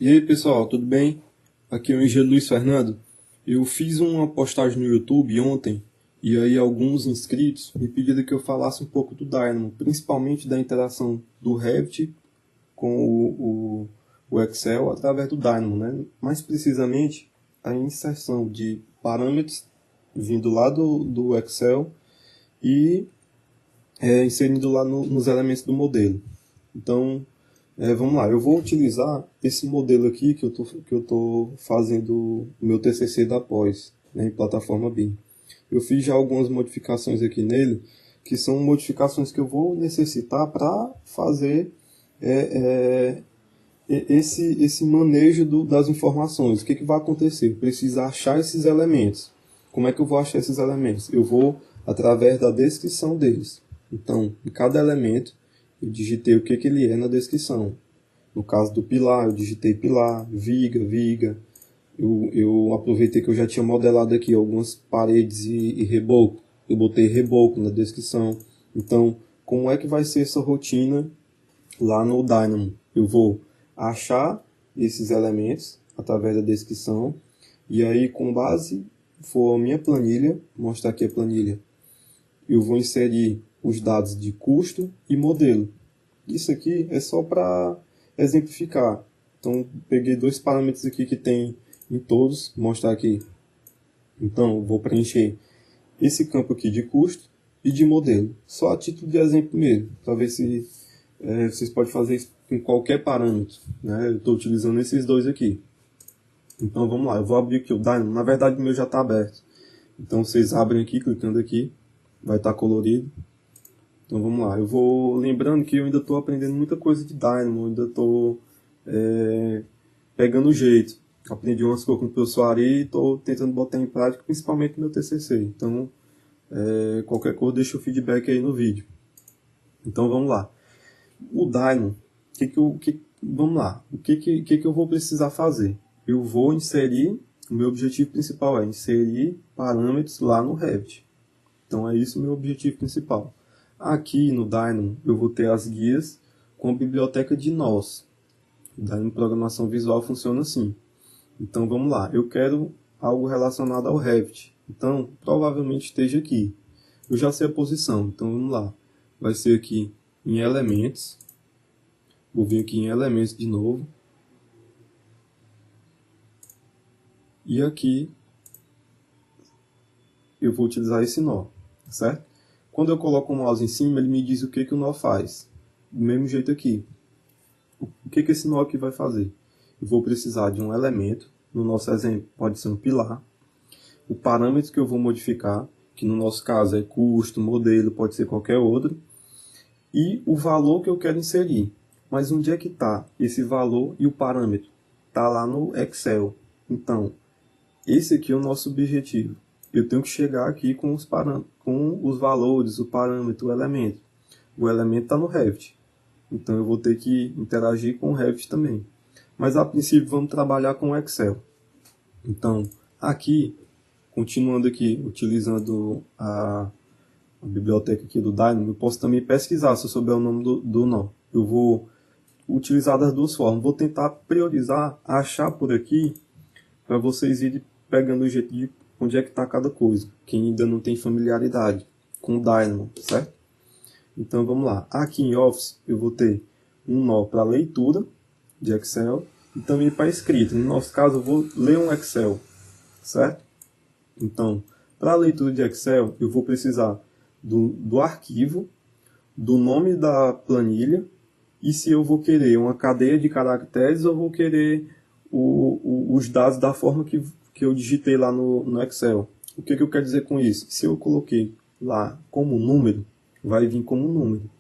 E aí pessoal, tudo bem? Aqui é o Engenheiro Luiz Fernando. Eu fiz uma postagem no YouTube ontem e aí alguns inscritos me pediram que eu falasse um pouco do Dynamo, principalmente da interação do Revit com o Excel através do Dynamo, né? Mais precisamente a inserção de parâmetros vindo lá do Excel e inserindo lá nos elementos do modelo. Então, vamos lá, eu vou utilizar esse modelo aqui que eu tô fazendo o meu TCC da pós, né, em plataforma BIM. Eu fiz já algumas modificações aqui nele, que são modificações que eu vou necessitar para fazer esse manejo das informações. O que vai acontecer? Eu preciso achar esses elementos. Como é que eu vou achar esses elementos? Eu vou através da descrição deles. Então, em cada elemento, eu digitei o que ele é na descrição. No caso do pilar, eu digitei pilar, viga. Eu aproveitei que eu já tinha modelado aqui algumas paredes e reboco. Eu botei reboco na descrição. Então, como é que vai ser essa rotina lá no Dynamo? Eu vou achar esses elementos através da descrição. E aí, com base, for a minha planilha, mostrar aqui a planilha, eu vou inserir os dados de custo e modelo. Isso aqui é só para exemplificar. Então, peguei dois parâmetros aqui que tem em todos, mostrar aqui. Então, vou preencher esse campo aqui de custo e de modelo. Só a título de exemplo mesmo, para ver se vocês podem fazer isso com qualquer parâmetro. Né? Eu estou utilizando esses dois aqui. Então, vamos lá. Eu vou abrir aqui o Dynamo. Na verdade, o meu já está aberto. Então, vocês abrem aqui, clicando aqui. Vai estar colorido. Então vamos lá, eu vou lembrando que eu ainda estou aprendendo muita coisa de Dynamo, ainda estou pegando o jeito. Aprendi umas coisas com o professor Ari e estou tentando botar em prática, principalmente no meu TCC. Então, qualquer coisa deixa o feedback aí no vídeo. Então vamos lá. O Dynamo, vamos lá, o que eu vou precisar fazer? Eu vou inserir, o meu objetivo principal é inserir parâmetros lá no Revit. Então é isso o meu objetivo principal. Aqui no Dynamo eu vou ter as guias com a biblioteca de nós. O Dynamo Programação Visual funciona assim. Então vamos lá, eu quero algo relacionado ao Revit. Então provavelmente esteja aqui. Eu já sei a posição, então vamos lá. Vai ser aqui em elementos. Vou vir aqui em elementos de novo. E aqui eu vou utilizar esse nó, certo? Quando eu coloco o mouse em cima, ele me diz o que o nó faz. Do mesmo jeito aqui. O que esse nó aqui vai fazer? Eu vou precisar de um elemento. No nosso exemplo, pode ser um pilar. O parâmetro que eu vou modificar, que no nosso caso é custo, modelo, pode ser qualquer outro. E o valor que eu quero inserir. Mas onde é que está esse valor e o parâmetro? Está lá no Excel. Então, esse aqui é o nosso objetivo. Eu tenho que chegar aqui com os valores, o parâmetro, o elemento. O elemento está no Revit. Então eu vou ter que interagir com o Revit também. Mas a princípio vamos trabalhar com o Excel. Então aqui, continuando aqui, utilizando a biblioteca aqui do Dynamo, eu posso também pesquisar se eu souber o nome do nó. Eu vou utilizar das duas formas. Vou tentar priorizar, achar por aqui, para vocês irem pegando o jeito de onde é que está cada coisa, quem ainda não tem familiaridade com o Dynamo, certo? Então vamos lá, aqui em Office eu vou ter um nó para leitura de Excel e também para escrita. No nosso caso eu vou ler um Excel, certo? Então, para a leitura de Excel eu vou precisar do arquivo, do nome da planilha e se eu vou querer uma cadeia de caracteres ou vou querer os dados da forma que eu digitei lá no Excel. O que eu quero dizer com isso? Se eu coloquei lá como número, vai vir como número.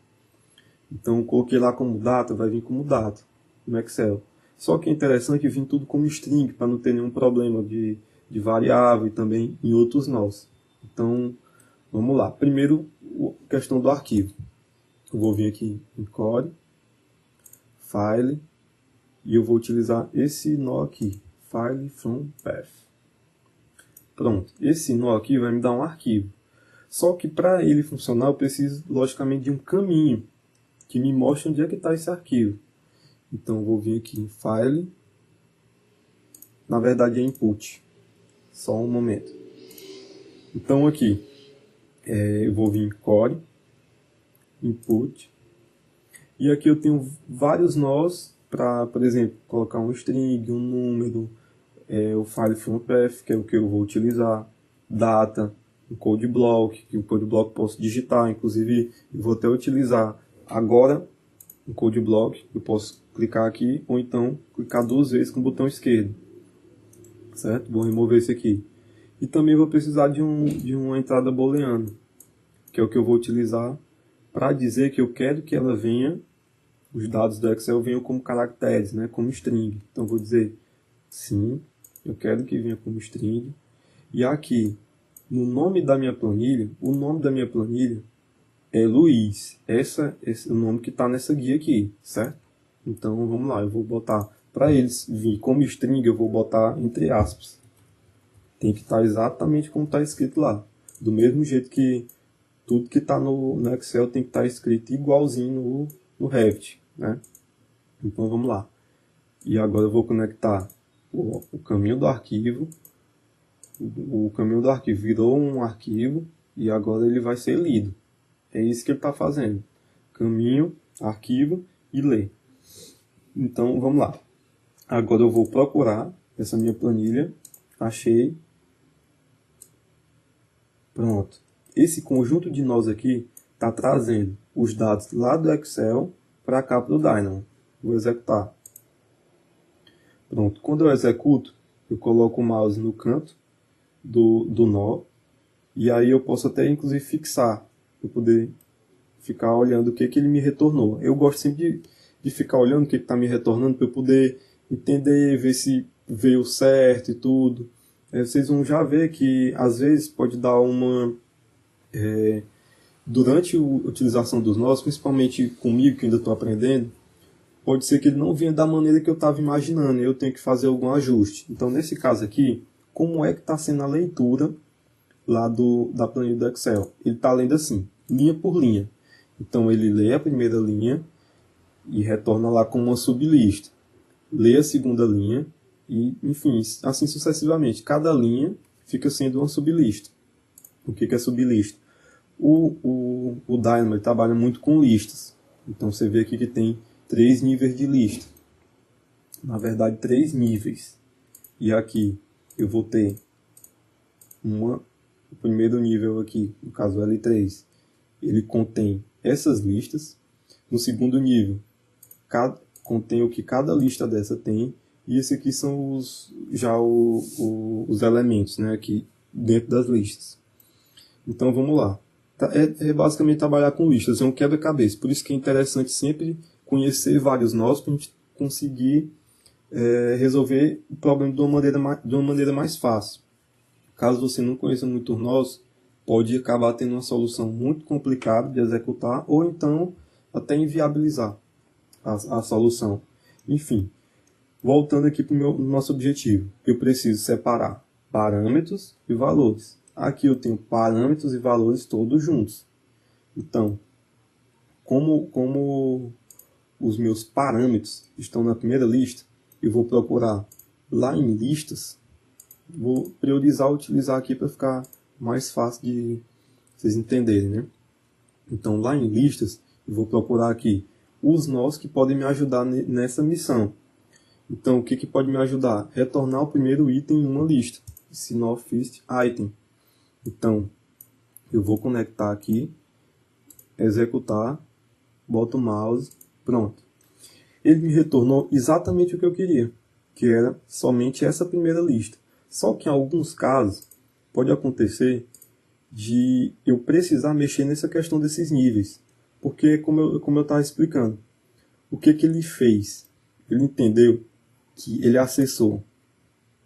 Então, eu coloquei lá como data, vai vir como data no Excel. Só que é interessante vir tudo como string, para não ter nenhum problema de variável e também em outros nós. Então, vamos lá. Primeiro, a questão do arquivo. Eu vou vir aqui em Core, File, e eu vou utilizar esse nó aqui, File from Path. Pronto, esse nó aqui vai me dar um arquivo. Só que para ele funcionar eu preciso logicamente de um caminho que me mostre onde é que está esse arquivo. Então eu vou vir aqui em File, Na verdade é input. Só um momento. Então aqui, eu vou vir em core, input, e aqui eu tenho vários nós para, por exemplo, colocar um string, um número, o file from path, que é o que eu vou utilizar, data, um code block, que o code block posso digitar, inclusive eu vou até utilizar agora um code block, eu posso clicar aqui, ou então clicar 2 vezes com o botão esquerdo, certo? Vou remover esse aqui. E também vou precisar de uma entrada booleana, que é o que eu vou utilizar para dizer que eu quero que ela venha, os dados do Excel venham como caracteres, né, como string. Então vou dizer sim, eu quero que venha como string. E aqui, no nome da minha planilha, o nome da minha planilha é Luiz. Esse é o nome que está nessa guia aqui, certo? Então vamos lá, eu vou botar, para eles vir como string, eu vou botar entre aspas. Tem que estar exatamente como está escrito lá. Do mesmo jeito que tudo que está no Excel tem que estar escrito igualzinho no Revit, né? Então vamos lá. E agora eu vou conectar o caminho do arquivo. O caminho do arquivo virou um arquivo e agora ele vai ser lido. É isso que ele está fazendo. Caminho, arquivo e ler. Então vamos lá. Agora eu vou procurar essa minha planilha. Achei. Pronto. Esse conjunto de nós aqui está trazendo os dados lá do Excel para cá para o Dynamo. Vou executar. Pronto. Quando eu executo, eu coloco o mouse no canto do nó. E aí eu posso até inclusive fixar, para poder ficar olhando o que ele me retornou. Eu gosto sempre de ficar olhando o que está me retornando para eu poder entender, ver se veio certo e tudo. Vocês vão já ver que às vezes pode dar uma... durante a utilização dos nós, principalmente comigo que ainda estou aprendendo, pode ser que ele não venha da maneira que eu estava imaginando, eu tenho que fazer algum ajuste. Então nesse caso aqui, como é que está sendo a leitura lá da planilha do Excel? Ele está lendo assim, linha por linha. Então ele lê a primeira linha e retorna lá como uma sublista. Lê a segunda linha e, enfim, assim sucessivamente. Cada linha fica sendo uma sublista. O que é sublista? O Dynamo trabalha muito com listas. Então você vê aqui que tem 3 níveis de lista. Na verdade, 3 níveis. E aqui eu vou ter o primeiro nível aqui, no caso L3, ele contém essas listas. No segundo nível, contém o que cada lista dessa tem. E esse aqui são os elementos, né, aqui dentro das listas. Então vamos lá. É basicamente trabalhar com listas, é um quebra-cabeça. Por isso que é interessante sempre conhecer vários nós para a gente conseguir resolver o problema de uma maneira mais fácil. Caso você não conheça muito nós, pode acabar tendo uma solução muito complicada de executar ou então até inviabilizar a solução. Enfim, voltando aqui para o nosso objetivo, eu preciso separar parâmetros e valores. Aqui eu tenho parâmetros e valores todos juntos. Então, como os meus parâmetros estão na primeira lista, eu vou procurar lá em listas, vou priorizar utilizar aqui para ficar mais fácil de vocês entenderem, né? Então, lá em listas, eu vou procurar aqui os nós que podem me ajudar nessa missão. Então, o que pode me ajudar? Retornar o primeiro item em uma lista. Esse nó first item. Então, eu vou conectar aqui, executar, boto o mouse, pronto. Ele me retornou exatamente o que eu queria, que era somente essa primeira lista. Só que em alguns casos, pode acontecer de eu precisar mexer nessa questão desses níveis. Porque, como eu estava explicando, o que ele fez? Ele entendeu que ele acessou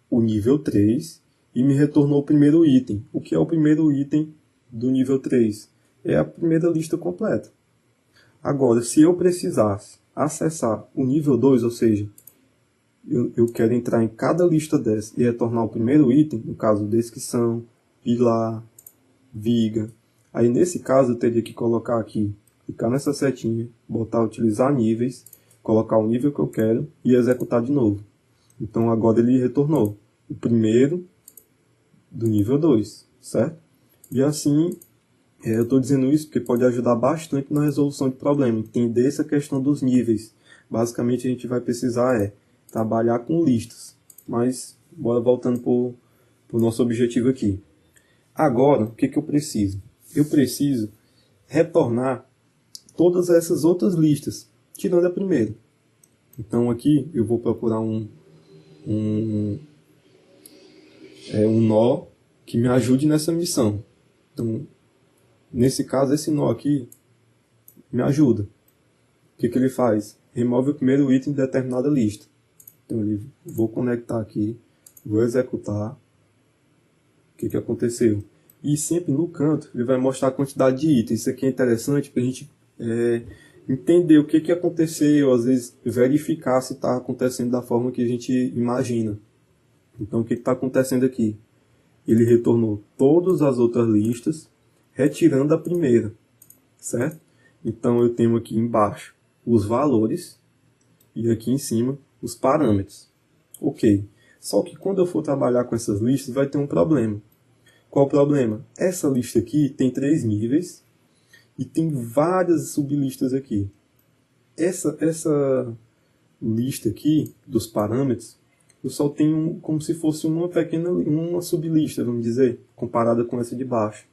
o nível 3 e me retornou o primeiro item. O que é o primeiro item do nível 3? É a primeira lista completa. Agora, se eu precisasse acessar o nível 2, ou seja, eu quero entrar em cada lista dessa e retornar o primeiro item, no caso descrição, pilar, viga. Aí nesse caso eu teria que colocar aqui, clicar nessa setinha, botar utilizar níveis, colocar o nível que eu quero e executar de novo. Então agora ele retornou o primeiro do nível 2, certo? E assim, eu estou dizendo isso porque pode ajudar bastante na resolução de problema, entender essa questão dos níveis. Basicamente a gente vai precisar trabalhar com listas, mas bora voltando para o nosso objetivo aqui. Agora, o que eu preciso? Eu preciso retornar todas essas outras listas, tirando a primeira. Então aqui eu vou procurar um nó que me ajude nessa missão. Então, nesse caso, esse nó aqui me ajuda. O que ele faz? Remove o primeiro item de determinada lista. Então, vou conectar aqui, vou executar. O que aconteceu? E sempre no canto, ele vai mostrar a quantidade de itens. Isso aqui é interessante para a gente entender o que aconteceu, às vezes verificar se está acontecendo da forma que a gente imagina. Então, o que está acontecendo aqui? Ele retornou todas as outras listas, retirando a primeira, certo? Então, eu tenho aqui embaixo os valores e aqui em cima os parâmetros. Ok. Só que quando eu for trabalhar com essas listas, vai ter um problema. Qual o problema? Essa lista aqui tem 3 níveis e tem várias sublistas aqui. Essa lista aqui dos parâmetros, eu só tenho como se fosse uma sublista, vamos dizer, comparada com essa de baixo.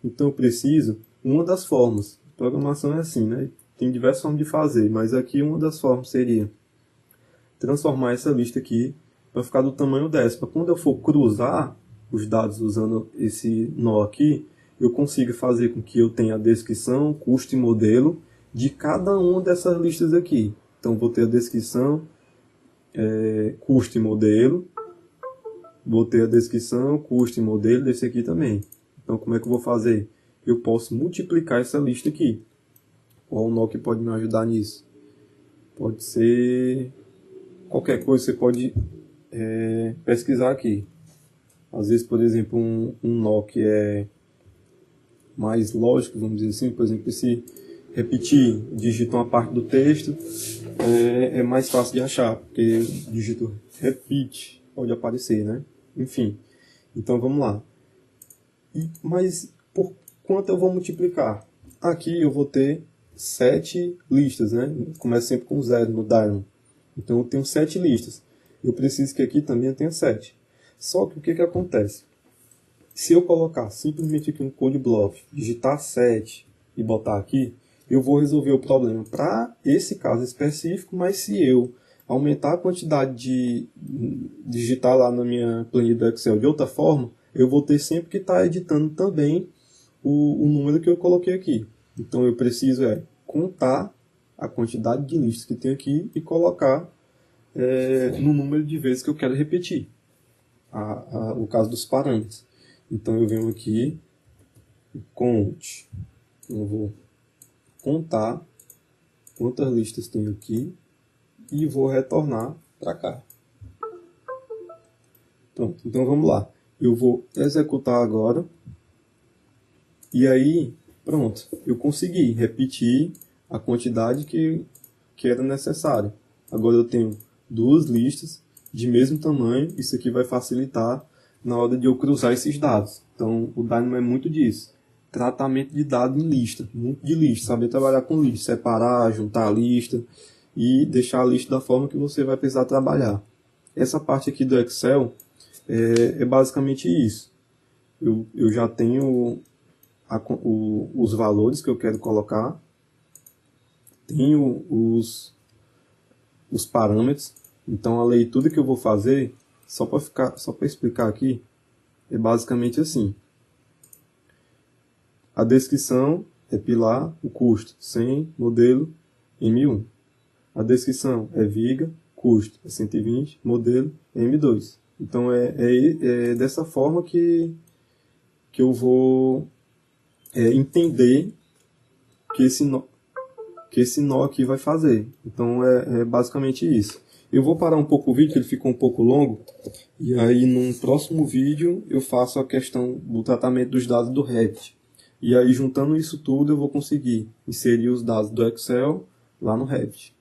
Então eu preciso, uma das formas, a programação é assim, né? Tem diversas formas de fazer, mas aqui uma das formas seria transformar essa lista aqui para ficar do tamanho dessa. Para quando eu for cruzar os dados usando esse nó aqui, eu consigo fazer com que eu tenha a descrição, custo e modelo de cada uma dessas listas aqui. Então vou ter a descrição, custo e modelo, vou ter a descrição, custo e modelo desse aqui também. Então como é que eu vou fazer? Eu posso multiplicar essa lista aqui. Qual o nó que pode me ajudar nisso? Pode ser qualquer coisa, você pode pesquisar aqui. Às vezes, por exemplo, um nó que é mais lógico, vamos dizer assim, por exemplo, se repetir, digita uma parte do texto, é mais fácil de achar, porque digito repeat, pode aparecer, né? Enfim, então vamos lá. Mas por quanto eu vou multiplicar? Aqui eu vou ter 7 listas, né? Começa sempre com 0 no Diamond. Então eu tenho 7 listas. Eu preciso que aqui também eu tenha 7. Só que o que acontece? Se eu colocar simplesmente aqui um code block, digitar 7 e botar aqui, eu vou resolver o problema para esse caso específico, mas se eu aumentar a quantidade de digitar lá na minha planilha do Excel de outra forma, eu vou ter sempre que estar editando também o número que eu coloquei aqui. Então eu preciso contar a quantidade de listas que tem aqui e colocar no número de vezes que eu quero repetir. O caso dos parâmetros. Então eu venho aqui, count. Eu vou contar quantas listas tenho aqui e vou retornar para cá. Pronto, então vamos lá. Eu vou executar agora. E aí, pronto, eu consegui repetir a quantidade que era necessária. Agora eu tenho 2 listas de mesmo tamanho. Isso aqui vai facilitar na hora de eu cruzar esses dados. Então, o Dynamo é muito disso. Tratamento de dados em lista. Muito de lista. Saber trabalhar com lista. Separar, juntar a lista e deixar a lista da forma que você vai precisar trabalhar. Essa parte aqui do Excel é basicamente isso. Eu já tenho os valores que eu quero colocar. Tenho os parâmetros. Então, a leitura que eu vou fazer, só para explicar aqui, é basicamente assim. A descrição é pilar, o custo 100, modelo M1. A descrição é viga, custo é 120, modelo é M2. Então é dessa forma que eu vou entender que esse nó aqui vai fazer. Então é basicamente isso. Eu vou parar um pouco o vídeo, que ele ficou um pouco longo, e aí num próximo vídeo eu faço a questão do tratamento dos dados do Revit. E aí juntando isso tudo eu vou conseguir inserir os dados do Excel lá no Revit.